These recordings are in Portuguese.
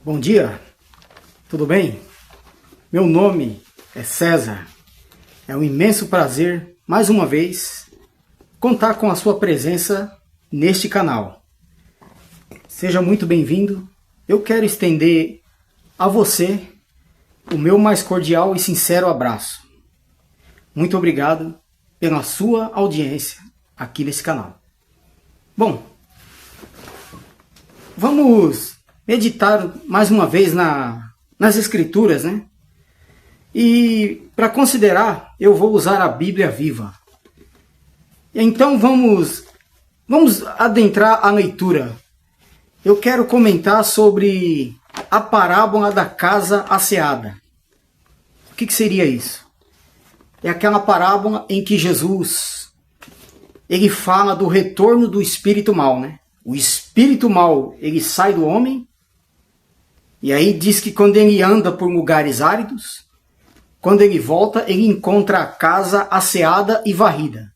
Bom dia, tudo bem? Meu nome é César. É um imenso prazer, mais uma vez, contar com a sua presença neste canal. Seja muito bem-vindo. Eu quero estender a você o meu mais cordial e sincero abraço. Muito obrigado pela sua audiência aqui nesse canal. Bom, vamos meditar mais uma vez nas Escrituras, né? E para considerar, eu vou usar a Bíblia Viva. Então vamos adentrar a leitura. Eu quero comentar sobre a parábola da casa asseada. O que seria isso? É aquela parábola em que Jesus ele fala do retorno do espírito mau, né? O espírito mau, ele sai do homem, e aí diz que quando ele anda por lugares áridos, quando ele volta, ele encontra a casa asseada e varrida.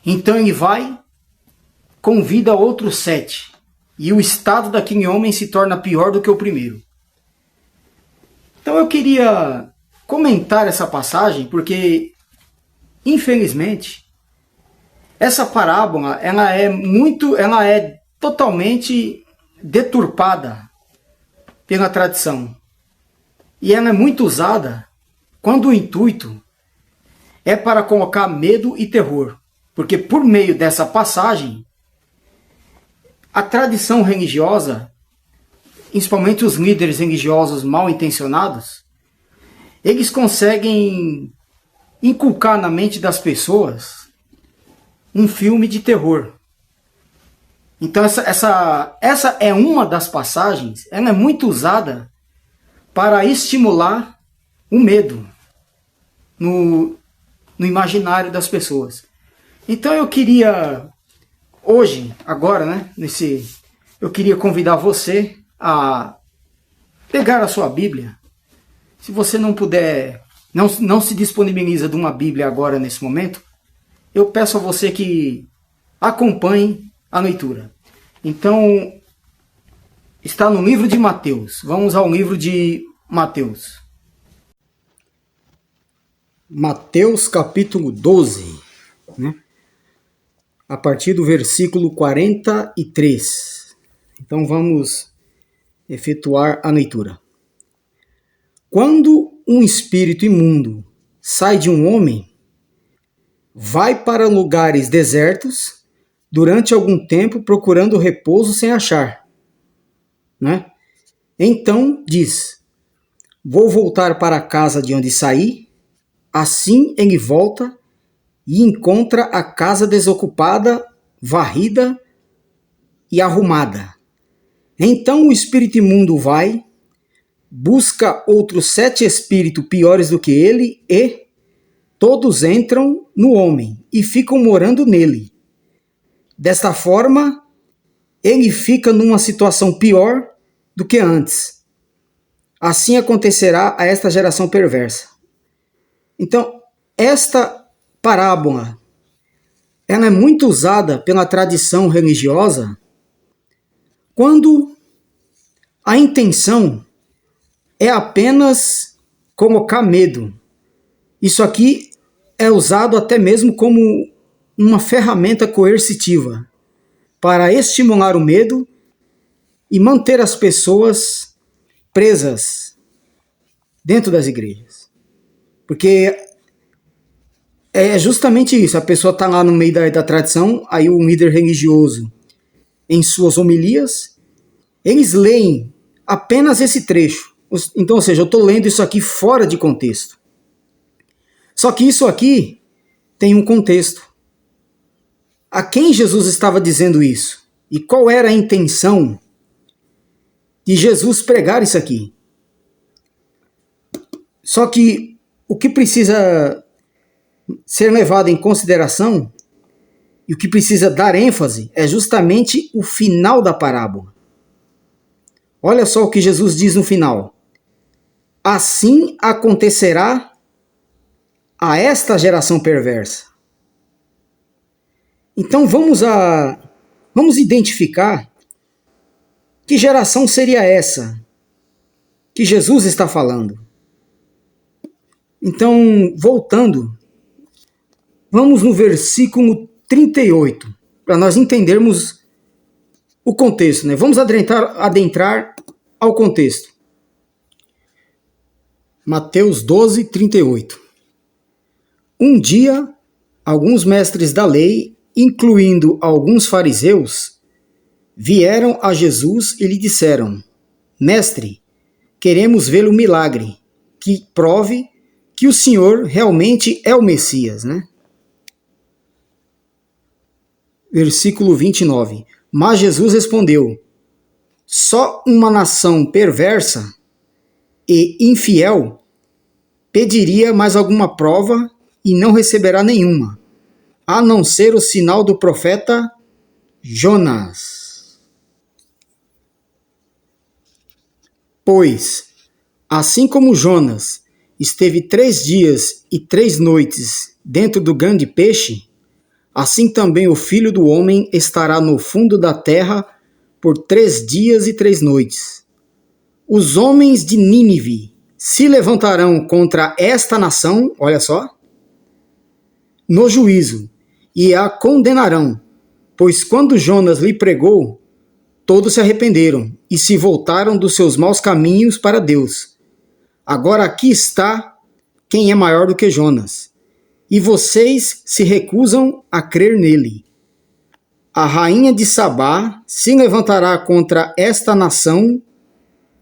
Então ele vai, convida outros 7, e o estado daquele homem se torna pior do que o primeiro. Então eu queria comentar essa passagem, porque, infelizmente, essa parábola ela é totalmente deturpada pela tradição. E ela é muito usada quando o intuito é para colocar medo e terror. Porque por meio dessa passagem, a tradição religiosa, principalmente os líderes religiosos mal intencionados, eles conseguem inculcar na mente das pessoas um filme de terror. Então essa é uma das passagens, ela é muito usada para estimular o medo no imaginário das pessoas. Então eu queria, hoje, agora, né, eu queria convidar você a pegar a sua Bíblia. Se você não puder, não se disponibiliza de uma Bíblia agora nesse momento, eu peço a você que acompanhe a leitura. Então, está no livro de Mateus. Vamos ao livro de Mateus. Mateus capítulo 12, né? A partir do versículo 43. Então vamos efetuar a leitura. Quando um espírito imundo sai de um homem, vai para lugares desertos durante algum tempo procurando repouso sem achar, né? Então diz: vou voltar para a casa de onde saí. Assim ele volta e encontra a casa desocupada, varrida e arrumada. Então o espírito imundo vai, busca outros 7 espíritos piores do que ele e todos entram no homem e ficam morando nele. Desta forma, ele fica numa situação pior do que antes. Assim acontecerá a esta geração perversa. Então, esta parábola, ela é muito usada pela tradição religiosa quando a intenção é apenas colocar medo. Isso aqui é usado até mesmo como uma ferramenta coercitiva para estimular o medo e manter as pessoas presas dentro das igrejas. Porque é justamente isso, a pessoa está lá no meio da tradição, aí o líder religioso, em suas homilias, eles leem apenas esse trecho. Então, ou seja, eu estou lendo isso aqui fora de contexto. Só que isso aqui tem um contexto. A quem Jesus estava dizendo isso? E qual era a intenção de Jesus pregar isso aqui? Só que o que precisa ser levado em consideração e o que precisa dar ênfase é justamente o final da parábola. Olha só o que Jesus diz no final. Assim acontecerá a esta geração perversa. Então vamos identificar que geração seria essa que Jesus está falando. Então, voltando, vamos no versículo 38, para nós entendermos o contexto, né? Vamos adentrar ao contexto. Mateus 12, 38. Um dia, alguns mestres da lei, incluindo alguns fariseus, vieram a Jesus e lhe disseram: Mestre, queremos ver o milagre que prove que o Senhor realmente é o Messias, né? Versículo 29. Mas Jesus respondeu: só uma nação perversa e infiel pediria mais alguma prova e não receberá nenhuma, a não ser o sinal do profeta Jonas. Pois, assim como Jonas esteve 3 dias e 3 noites dentro do grande peixe, assim também o Filho do Homem estará no fundo da terra por 3 dias e 3 noites. Os homens de Nínive se levantarão contra esta nação, olha só, no juízo, e a condenarão, pois quando Jonas lhe pregou, todos se arrependeram e se voltaram dos seus maus caminhos para Deus. Agora aqui está quem é maior do que Jonas, e vocês se recusam a crer nele. A rainha de Sabá se levantará contra esta nação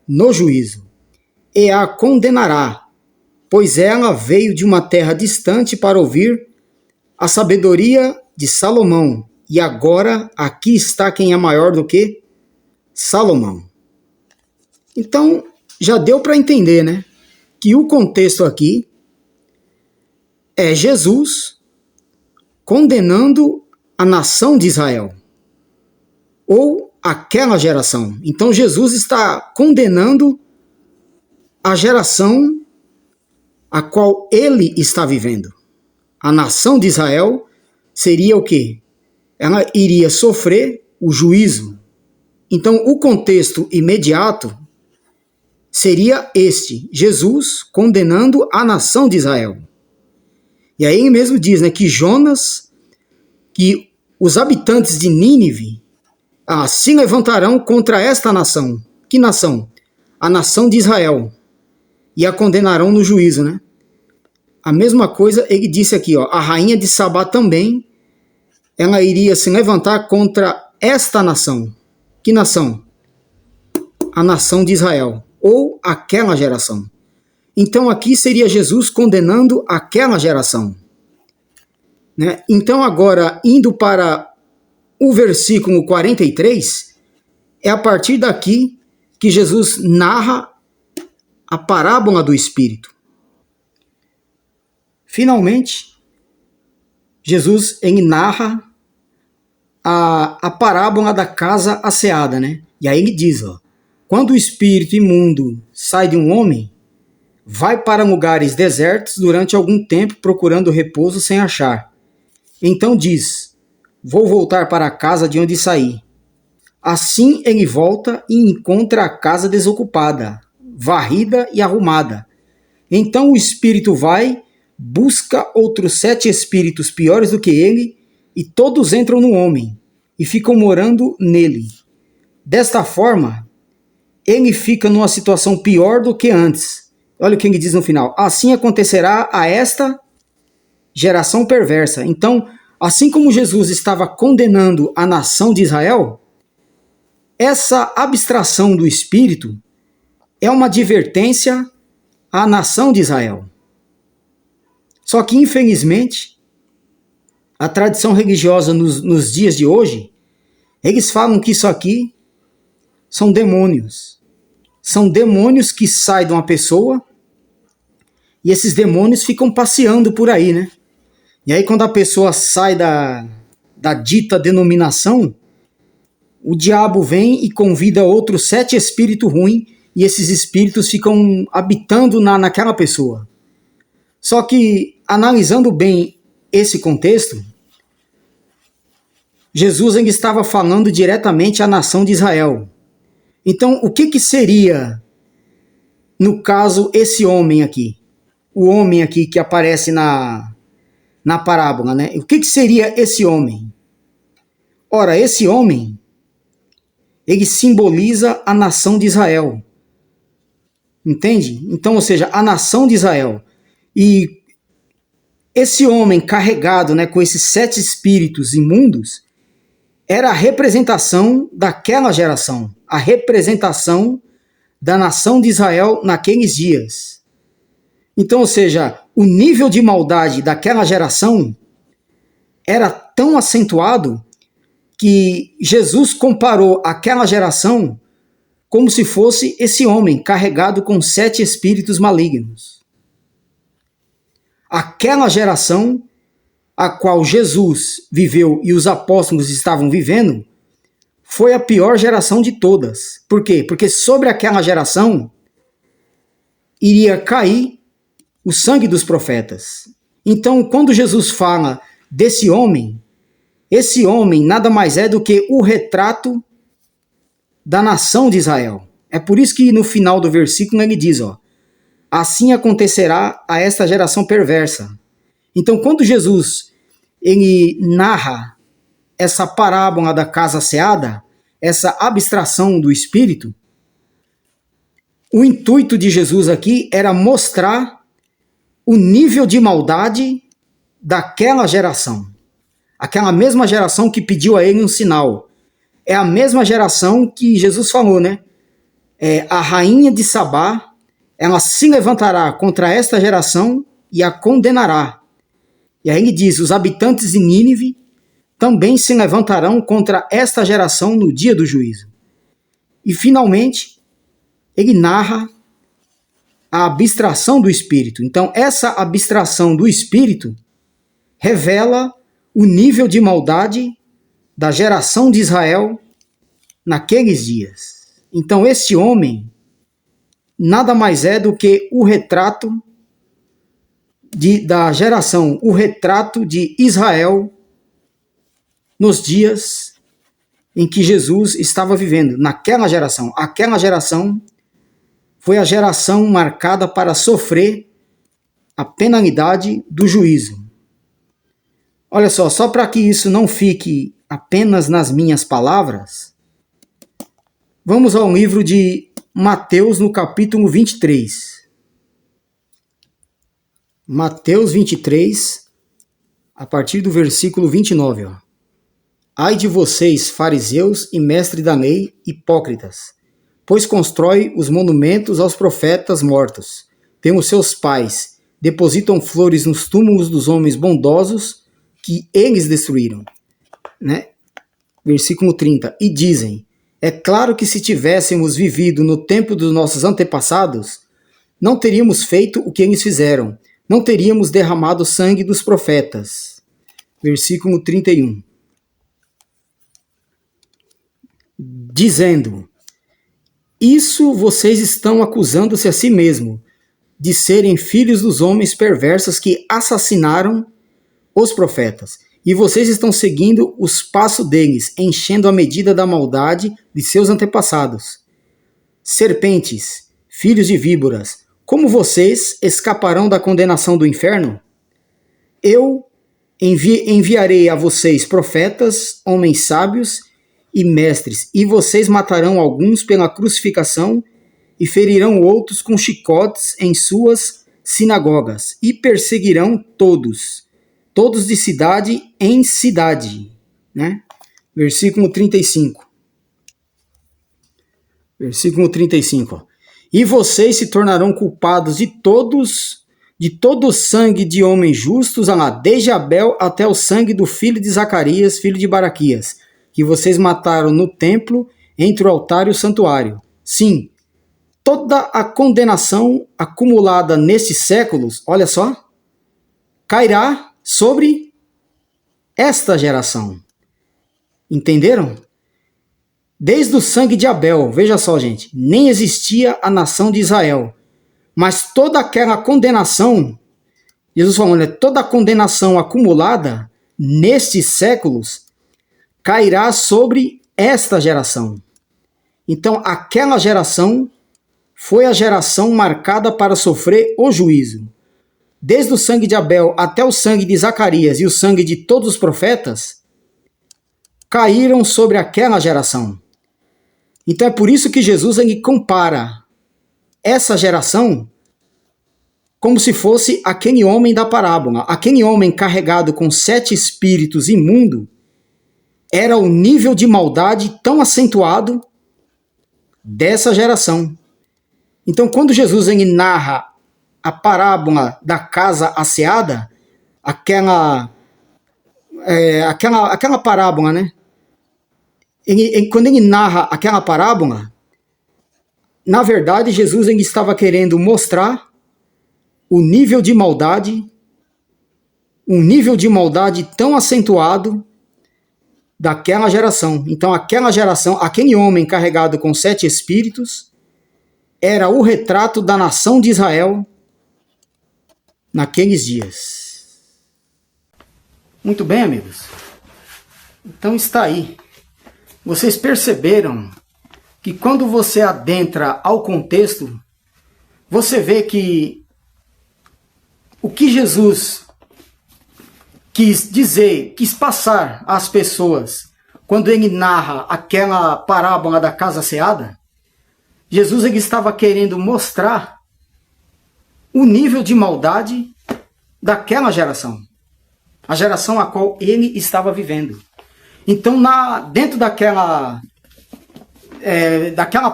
no juízo, e a condenará, pois ela veio de uma terra distante para ouvir a sabedoria de Salomão, e agora aqui está quem é maior do que Salomão. Então, já deu para entender, né, que o contexto aqui é Jesus condenando a nação de Israel, ou aquela geração. Então Jesus está condenando a geração a qual ele está vivendo. A nação de Israel seria o quê? Ela iria sofrer o juízo. Então o contexto imediato seria este: Jesus condenando a nação de Israel. E aí ele mesmo diz, né, que Jonas, que os habitantes de Nínive se levantarão contra esta nação. Que nação? A nação de Israel. E a condenarão no juízo, né? A mesma coisa ele disse aqui, ó, a rainha de Sabá também, ela iria se levantar contra esta nação. Que nação? A nação de Israel, ou aquela geração. Então aqui seria Jesus condenando aquela geração, né? Então agora, indo para o versículo 43, é a partir daqui que Jesus narra a parábola do Espírito. Finalmente, Jesus narra a parábola da casa asseada, né? E aí ele diz, ó, quando o espírito imundo sai de um homem, vai para lugares desertos durante algum tempo procurando repouso sem achar. Então diz, vou voltar para a casa de onde saí. Assim ele volta e encontra a casa desocupada, varrida e arrumada. Então o espírito vai, busca outros 7 espíritos piores do que ele, e todos entram no homem, e ficam morando nele. Desta forma, ele fica numa situação pior do que antes. Olha o que ele diz no final. Assim acontecerá a esta geração perversa. Então, assim como Jesus estava condenando a nação de Israel, essa abstração do Espírito é uma advertência à nação de Israel. Só que, infelizmente, a tradição religiosa nos dias de hoje, eles falam que isso aqui são demônios. São demônios que saem de uma pessoa e esses demônios ficam passeando por aí, né? E aí quando a pessoa sai da dita denominação, o diabo vem e convida outros 7 espíritos ruins e esses espíritos ficam habitando naquela pessoa. Só que, analisando bem esse contexto, Jesus ainda estava falando diretamente à nação de Israel. Então, o que seria no caso, esse homem aqui, o homem aqui que aparece na parábola, né? O que seria esse homem? Ora, esse homem, ele simboliza a nação de Israel. Entende? Então, ou seja, a nação de Israel. E esse homem carregado, né, com esses 7 espíritos imundos, era a representação daquela geração, a representação da nação de Israel naqueles dias. Então, ou seja, o nível de maldade daquela geração era tão acentuado que Jesus comparou aquela geração como se fosse esse homem carregado com 7 espíritos malignos. Aquela geração a qual Jesus viveu e os apóstolos estavam vivendo foi a pior geração de todas. Por quê? Porque sobre aquela geração iria cair o sangue dos profetas. Então, quando Jesus fala desse homem, esse homem nada mais é do que o retrato da nação de Israel. É por isso que no final do versículo ele diz, ó, assim acontecerá a esta geração perversa. Então, quando Jesus ele narra essa parábola da casa ceada, essa abstração do Espírito, o intuito de Jesus aqui era mostrar o nível de maldade daquela geração. Aquela mesma geração que pediu a ele um sinal. É a mesma geração que Jesus falou, né? A rainha de Sabá, ela se levantará contra esta geração e a condenará. E aí ele diz, os habitantes de Nínive também se levantarão contra esta geração no dia do juízo. E finalmente, ele narra a abstração do Espírito. Então, essa abstração do Espírito revela o nível de maldade da geração de Israel naqueles dias. Então, esse homem nada mais é do que o retrato da geração, o retrato de Israel nos dias em que Jesus estava vivendo, naquela geração. Aquela geração foi a geração marcada para sofrer a penalidade do juízo. Olha só para que isso não fique apenas nas minhas palavras, vamos ao livro de Mateus, no capítulo 23. Mateus 23, a partir do versículo 29. Ó. Ai de vocês, fariseus e mestres da lei, hipócritas, pois constrói os monumentos aos profetas mortos, pelos seus pais, depositam flores nos túmulos dos homens bondosos que eles destruíram. Né? Versículo 30. E dizem, é claro que se tivéssemos vivido no tempo dos nossos antepassados, não teríamos feito o que eles fizeram, não teríamos derramado o sangue dos profetas. Versículo 31. Dizendo, isso vocês estão acusando-se a si mesmo, de serem filhos dos homens perversos que assassinaram os profetas. E vocês estão seguindo os passos deles, enchendo a medida da maldade de seus antepassados. Serpentes, filhos de víboras, como vocês escaparão da condenação do inferno? Eu enviarei a vocês profetas, homens sábios e mestres, e vocês matarão alguns pela crucificação e ferirão outros com chicotes em suas sinagogas, e perseguirão todos de cidade em cidade. Né? Versículo 35. Versículo 35. Ó. E vocês se tornarão culpados de todo o sangue de homens justos, desde Abel até o sangue do filho de Zacarias, filho de Baraquias, que vocês mataram no templo, entre o altar e o santuário. Sim, toda a condenação acumulada nestes séculos, olha só, cairá sobre esta geração. Entenderam? Desde o sangue de Abel, veja só, gente, nem existia a nação de Israel. Mas toda aquela condenação, Jesus falando, toda a condenação acumulada nestes séculos cairá sobre esta geração. Então, aquela geração foi a geração marcada para sofrer o juízo. Desde o sangue de Abel até o sangue de Zacarias e o sangue de todos os profetas, caíram sobre aquela geração. Então é por isso que Jesus ele compara essa geração como se fosse aquele homem da parábola. Aquele homem carregado com 7 espíritos imundos era o nível de maldade tão acentuado dessa geração. Então, quando Jesus ele narra a parábola da casa asseada, aquela parábola, né? Quando ele narra aquela parábola, na verdade, Jesus ele estava querendo mostrar o nível de maldade, um nível de maldade tão acentuado daquela geração. Então, aquela geração, aquele homem carregado com 7 espíritos, era o retrato da nação de Israel naqueles dias. Muito bem, amigos. Então está aí. Vocês perceberam que quando você adentra ao contexto, você vê que o que Jesus quis dizer, quis passar às pessoas quando ele narra aquela parábola da casa asseada, Jesus ele estava querendo mostrar o nível de maldade daquela geração, a geração a qual ele estava vivendo. Então, dentro daquela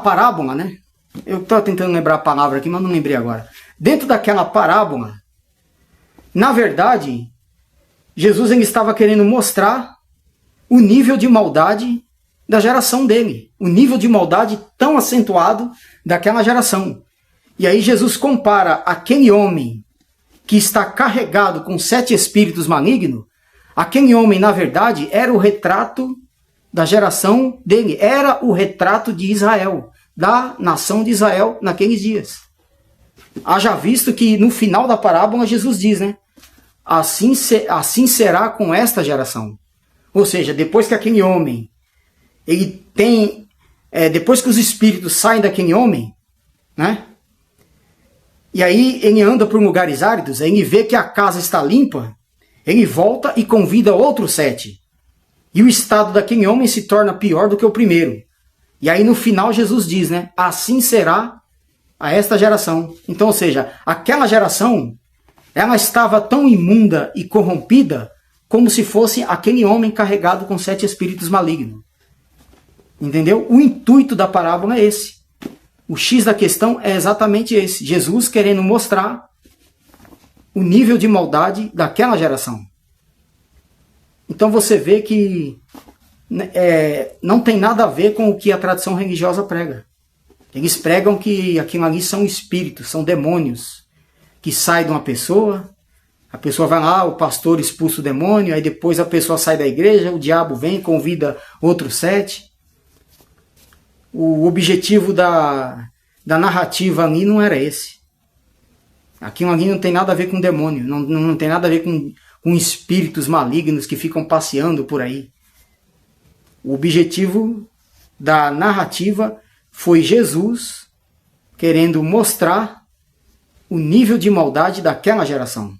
parábola, né? Eu estava tentando lembrar a palavra aqui, mas não lembrei agora. Dentro daquela parábola, na verdade, Jesus ele estava querendo mostrar o nível de maldade da geração dele, o nível de maldade tão acentuado daquela geração. E aí Jesus compara aquele homem que está carregado com 7 espíritos malignos. Aquele homem, na verdade, era o retrato da geração dele, era o retrato de Israel, da nação de Israel naqueles dias. Haja visto que no final da parábola Jesus diz, né? Assim será com esta geração. Ou seja, depois que aquele homem, depois que os espíritos saem daquele homem, né? E aí ele anda por lugares áridos, aí ele vê que a casa está limpa, ele volta e convida outros 7. E o estado daquele homem se torna pior do que o primeiro. E aí no final Jesus diz, né? Assim será a esta geração. Então, ou seja, aquela geração, ela estava tão imunda e corrompida como se fosse aquele homem carregado com 7 espíritos malignos. Entendeu? O intuito da parábola é esse. O X da questão é exatamente esse. Jesus querendo mostrar o nível de maldade daquela geração. Então você vê que não tem nada a ver com o que a tradição religiosa prega. Eles pregam que aquilo ali são espíritos, são demônios, que saem de uma pessoa, a pessoa vai lá, o pastor expulsa o demônio, aí depois a pessoa sai da igreja, o diabo vem, convida outros 7. O objetivo da narrativa ali não era esse. Aquilo ali não tem nada a ver com demônio, não tem nada a ver com espíritos malignos que ficam passeando por aí. O objetivo da narrativa foi Jesus querendo mostrar o nível de maldade daquela geração.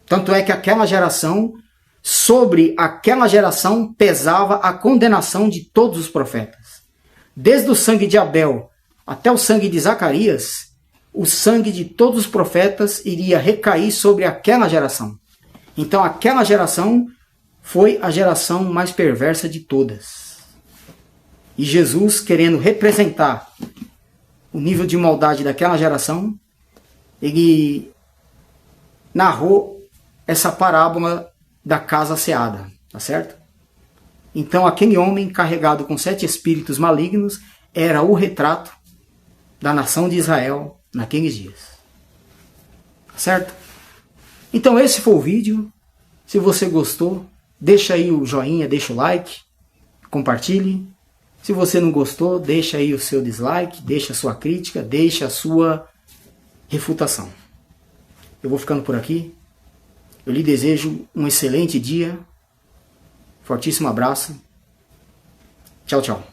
Tanto é que aquela geração, sobre aquela geração pesava a condenação de todos os profetas. Desde o sangue de Abel até o sangue de Zacarias, o sangue de todos os profetas iria recair sobre aquela geração. Então aquela geração foi a geração mais perversa de todas. E Jesus, querendo representar o nível de maldade daquela geração, ele narrou essa parábola da casa asseada, tá certo? Então aquele homem carregado com 7 espíritos malignos era o retrato da nação de Israel naqueles dias. Tá certo? Então esse foi o vídeo. Se você gostou, deixa aí o joinha, deixa o like, compartilhe. Se você não gostou, deixa aí o seu dislike, deixa a sua crítica, deixa a sua refutação. Eu vou ficando por aqui. Eu lhe desejo um excelente dia. Fortíssimo abraço. Tchau, tchau.